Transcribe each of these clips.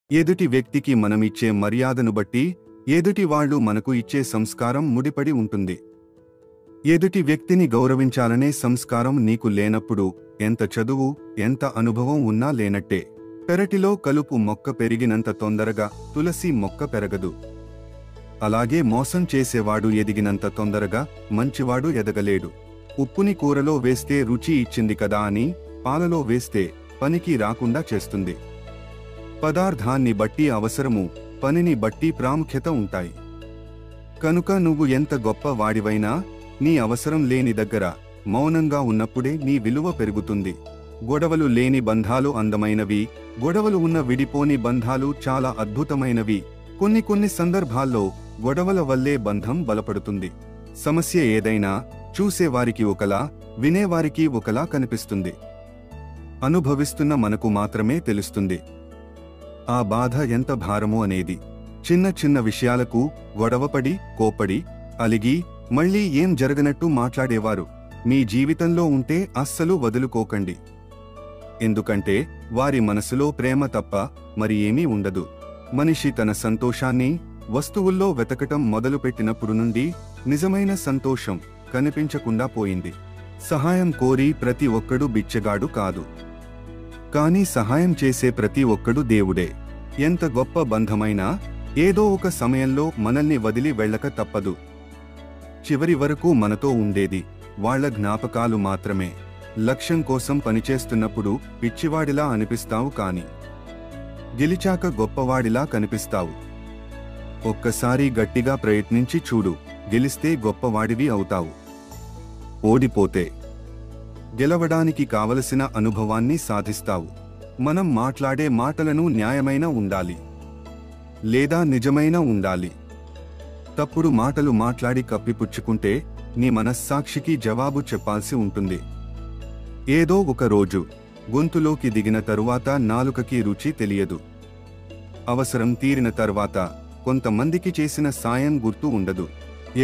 ఎదుటి వ్యక్తికి మనమిచ్చే మర్యాదను బట్టి ఎదుటి వాళ్ళు మనకు ఇచ్చే సంస్కారం ముడిపడి ఉంటుంది. ఎదుటి వ్యక్తిని గౌరవించాలనే సంస్కారం నీకు లేనప్పుడు ఎంత చదువు, ఎంత అనుభవం ఉన్నా లేనట్టే. పెరటిలో కలుపు మొక్క పెరిగినంత తొందరగా తులసి మొక్క పెరగదు. అలాగే మోసం చేసేవాడు ఎదిగినంత తొందరగా మంచివాడు ఎదగలేడు. ఉప్పుని కూరలో వేస్తే రుచి ఇచ్చింది కదా అని పాలలో వేస్తే పనికి రాకుండా చేస్తుంది. పదార్థాన్ని బట్టి అవసరము, పనిని బట్టి ప్రాముఖ్యత ఉంటాయి. కనుక నువ్వు ఎంత గొప్ప వాడివైనా నీ అవసరం లేని దగ్గర మౌనంగా ఉన్నప్పుడే నీ విలువ పెరుగుతుంది. గొడవలు లేని బంధాలు అందమైనవి, గొడవలు ఉన్న విడిపోని బంధాలు చాలా అద్భుతమైనవి. కొన్ని సందర్భాల్లో గొడవల వల్లే బంధం బలపడుతుంది. సమస్య ఏదైనా చూసేవారికి ఒకలా, వినేవారికి ఒకలా కనిపిస్తుంది. అనుభవిస్తున్న మనకు మాత్రమే తెలుస్తుంది ఆ బాధ ఎంత భారమో అనేది. చిన్న విషయాలకు గొడవపడి, కోపడి, అలిగి మళ్ళీ ఏం జరగనట్టు మాట్లాడేవారు మీ జీవితంలో ఉంటే అస్సలు వదులుకోకండి. ఎందుకంటే వారి మనసులో ప్రేమ తప్ప మరి ఏమీ ఉండదు. మనిషి తన సంతోషాన్ని వస్తువుల్లో వెతకటం మొదలుపెట్టినప్పుడు నుండి నిజమైన సంతోషం కనిపించకుండా పోయింది. సహాయం కోరి ప్రతి ఒక్కడు బిచ్చగాడు కాదు, కానీ సహాయం చేసే ప్రతి ఒక్కడు దేవుడే. ఎంత గొప్ప బంధమైనా ఏదో ఒక సమయంలో మనల్ని వదిలి వెళ్ళక తప్పదు. చివరి వరకు మనతో ఉండేది వాళ్ల జ్ఞాపకాలు మాత్రమే. లక్ష్యం కోసం పనిచేస్తున్నప్పుడు పిచ్చివాడిలా అనిపిస్తావు, కాని గెలిచాక గొప్పవాడిలా కనిపిస్తావు. ఒక్కసారి గట్టిగా ప్రయత్నించి చూడు, గెలిస్తే గొప్పవాడివి అవుతావు. ఓడిపోతే గెలవడానికి కావలసిన అనుభవాన్ని సాధిస్తావు. మనం మాట్లాడే మాటలను న్యాయమైన ఉండాలి, లేదా నిజమైన ఉండాలి. తప్పుడు మాటలు మాట్లాడి కప్పిపుచ్చుకుంటే నీ మనస్సాక్షికి జవాబు చెప్పాల్సి ఉంటుంది. ఏదో ఒక రోజు గొంతులోకి దిగిన తరువాత నాలుకకి రుచి తెలియదు. అవసరం తీరిన తర్వాత కొంతమందికి చేసిన సాయం గుర్తు ఉండదు.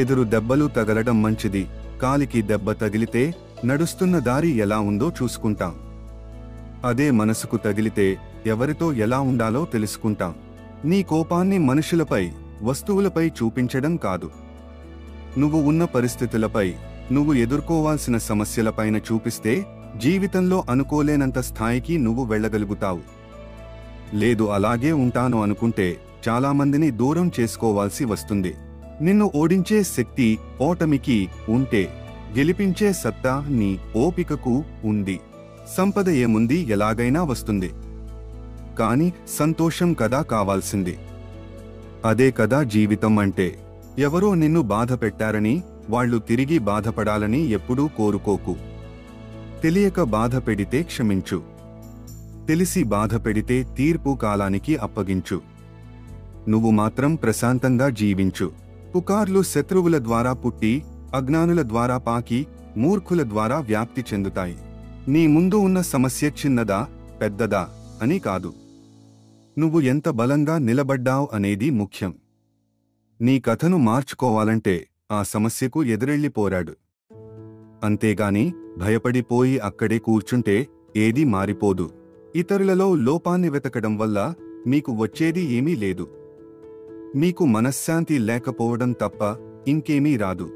ఎదురు దెబ్బలు తగలడం మంచిది, కాలికి దెబ్బ తగిలితే నడుస్తున్న దారి ఎలా ఉందో చూసుకుంటాం. అదే మనసుకు తగిలితే ఎవరితో ఎలా ఉండాలో తెలుసుకుంటాం. నీ కోపాన్ని మనుషులపై, వస్తువులపై చూపించడం కాదు, నువ్వు ఉన్న పరిస్థితులపై, నువ్వు ఎదుర్కోవాల్సిన సమస్యలపైన చూపిస్తే జీవితంలో అనుకోలేనంత స్థాయికి నువ్వు వెళ్ళగలుగుతావు. లేదు అలాగే ఉంటాను అనుకుంటే చాలామందిని దూరం చేసుకోవాల్సి వస్తుంది. నిన్ను ఓడించే శక్తి ఓటమికి ఉంటే గెలిపించే సత్తా నీ ఓపికకు ఉంది. సంపద ఏముంది, ఎలాగైనా వస్తుంది, కాని సంతోషం కదా కావాల్సింది. అదే కదా జీవితం అంటే. ఎవరో నిన్ను బాధ పెట్టారని వాళ్ళు తిరిగి బాధపడాలని ఎప్పుడూ కోరుకోకు. తెలియక బాధ పెడితే క్షమించు, తెలిసి బాధ పెడితే తీర్పు కాలానికి అప్పగించు. నువ్వు మాత్రం ప్రశాంతంగా జీవించు. పుకార్లు శత్రువుల ద్వారా పుట్టి, అజ్ఞానుల ద్వారా పాకి, మూర్ఖుల ద్వారా వ్యాప్తి చెందుతాయి. నీ ముందు ఉన్న సమస్య చిన్నదా పెద్దదా అని కాదు, నువ్వు ఎంత బలంగా నిలబడ్డావు అనేది ముఖ్యం. నీ కథను మార్చుకోవాలంటే ఆ సమస్యకు ఎదురెళ్ళి పోరాడు. అంతేగాని భయపడిపోయి అక్కడే కూర్చుంటే ఏదీ మారిపోదు. ఇతరులలో లోపాన్ని వెతకడం వల్ల మీకు వచ్చేది ఏమీ లేదు. మీకు మనశ్శాంతి లేకపోవడం తప్ప ఇంకేమీ రాదు.